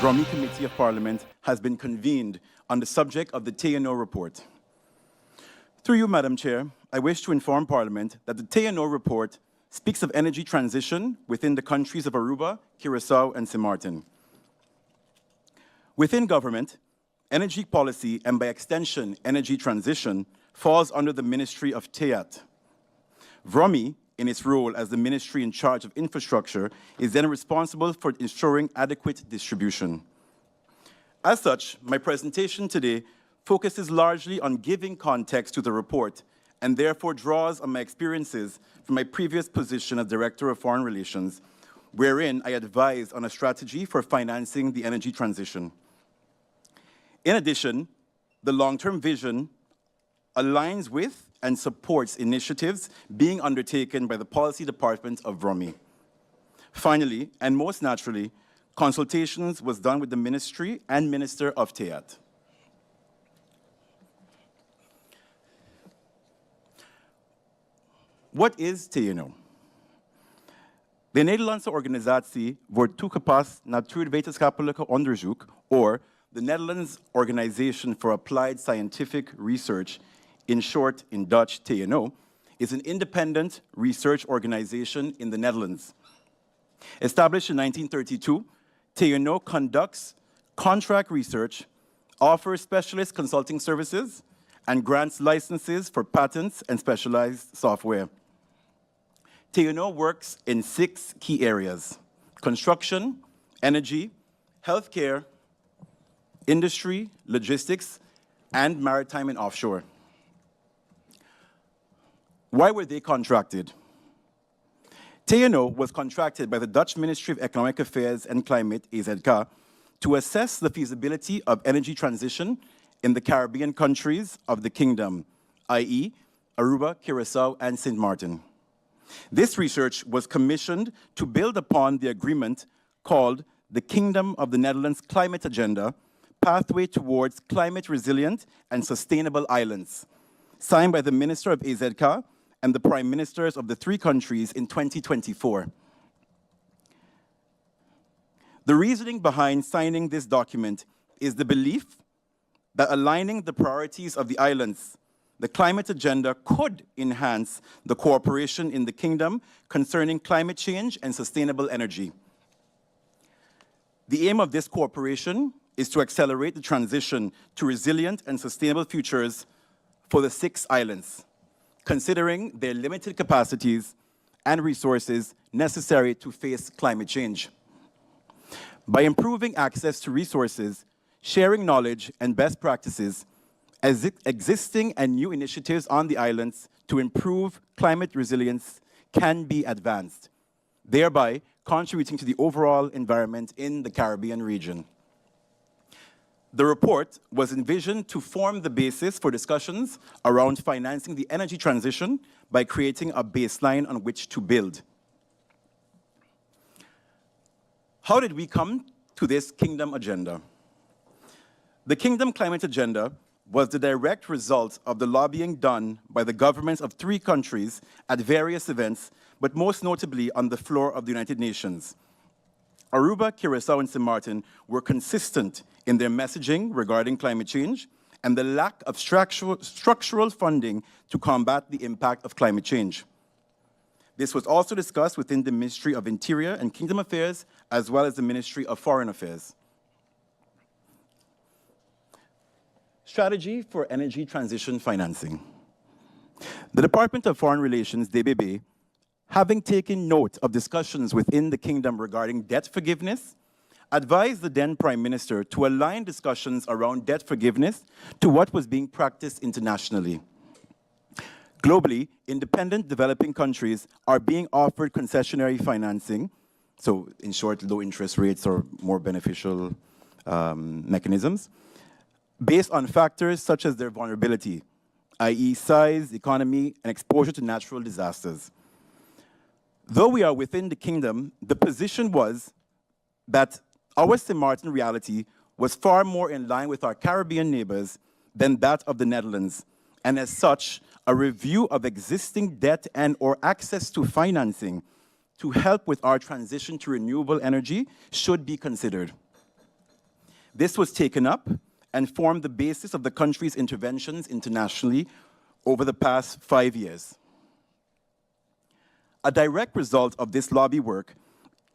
Vromi Committee of Parliament has been convened on the subject of the TNO report. Through you, Madam Chair, I wish to inform Parliament that the TNO report speaks of energy transition within the countries of Aruba, Curaçao, and St. Martin. Within government, energy policy, and by extension, energy transition, falls under the Ministry of TEAT. Vromi, in its role as the ministry in charge of infrastructure, is then responsible for ensuring adequate distribution. As such, my presentation today focuses largely on giving context to the report and therefore draws on my experiences from my previous position as Director of Foreign Relations, wherein I advised on a strategy for financing the energy transition. In addition, the long-term vision aligns with and supports initiatives being undertaken by the Policy Department of Vromi. Finally, and most naturally, consultations was done with the Ministry and Minister of TEAT. What is TNO? De Nederlandse organisatie wordt toegepast natuurwetenschappelijke onderzoek, or the Netherlands Organization for Applied Scientific Research, in short, in Dutch, TNO, is an independent research organization in the Netherlands. Established in 1932, TNO conducts contract research, offers specialist consulting services, and grants licenses for patents and specialized software. TNO works in 6 key areas: construction, energy, healthcare, industry, logistics, and maritime and offshore. Why were they contracted? TNO was contracted by the Dutch Ministry of Economic Affairs and Climate, EZK, to assess the feasibility of energy transition in the Caribbean countries of the Kingdom, i.e., Aruba, Curaçao, and St. Martin. This research was commissioned to build upon the agreement called the Kingdom of the Netherlands Climate Agenda, Pathway Towards Climate Resilient and Sustainable Islands, signed by the Minister of EZK and the Prime Ministers of the 3 countries in 2024. The reasoning behind signing this document is the belief that aligning the priorities of the islands, the climate agenda could enhance the cooperation in the kingdom concerning climate change and sustainable energy. The aim of this cooperation is to accelerate the transition to resilient and sustainable futures for the 6 islands, considering their limited capacities and resources necessary to face climate change. By improving access to resources, sharing knowledge and best practices, existing and new initiatives on the islands to improve climate resilience can be advanced, thereby contributing to the overall environment in the Caribbean region. The report was envisioned to form the basis for discussions around financing the energy transition by creating a baseline on which to build. How did we come to this Kingdom agenda? The Kingdom Climate Agenda was the direct result of the lobbying done by the governments of 3 countries at various events, but most notably on the floor of the United Nations. Aruba, Curaçao, and St. Martin were consistent in their messaging regarding climate change and the lack of structural funding to combat the impact of climate change. This was also discussed within the Ministry of Interior and Kingdom Affairs, as well as the Ministry of Foreign Affairs. Strategy for energy transition financing. The Department of Foreign Relations, DBB, having taken note of discussions within the Kingdom regarding debt forgiveness, advised the then Prime Minister to align discussions around debt forgiveness to what was being practiced internationally. Globally, independent developing countries are being offered concessionary financing, so in short, low interest rates or more beneficial mechanisms, based on factors such as their vulnerability, i.e. size, economy, and exposure to natural disasters. Though we are within the Kingdom, the position was that our St. Martin reality was far more in line with our Caribbean neighbors than that of the Netherlands, and as such, a review of existing debt and/or access to financing to help with our transition to renewable energy should be considered. This was taken up and formed the basis of the country's interventions internationally over the past 5 years. A direct result of this lobby work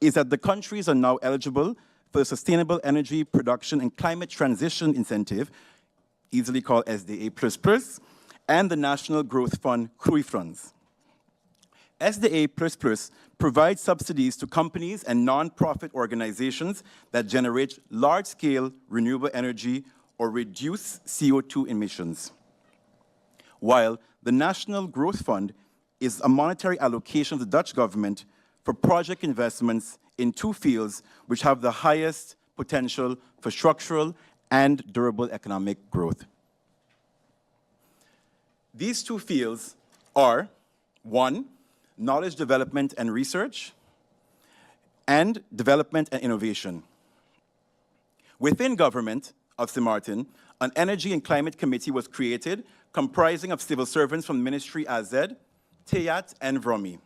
is that the countries are now eligible for the Sustainable Energy Production and Climate Transition Incentive, easily called SDA++, and the National Growth Fund CRUI funds. SDA++ provides subsidies to companies and non-profit organizations that generate large-scale renewable energy or reduce CO2 emissions, while the National Growth Fund is a monetary allocation of the Dutch government for project investments in two fields which have the highest potential for structural and durable economic growth. These two fields are, one, knowledge development and research, and development and innovation. Within government of St. Maarten, an Energy and Climate Committee was created comprising of civil servants from Ministry AZ, TEAT, and VROMI.